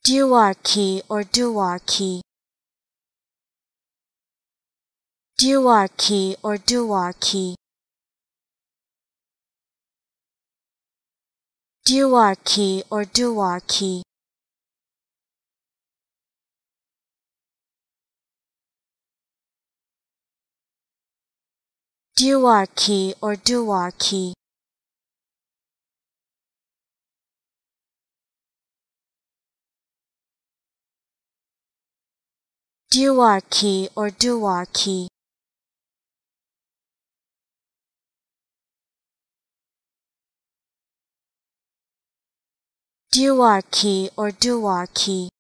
Duarchy or Duarchy. Duarchy or Duarchy. Duarchy or Duarchy. Duarchy or Duarchy. Duarchy or Duarchy. Duarchy or Duarchy.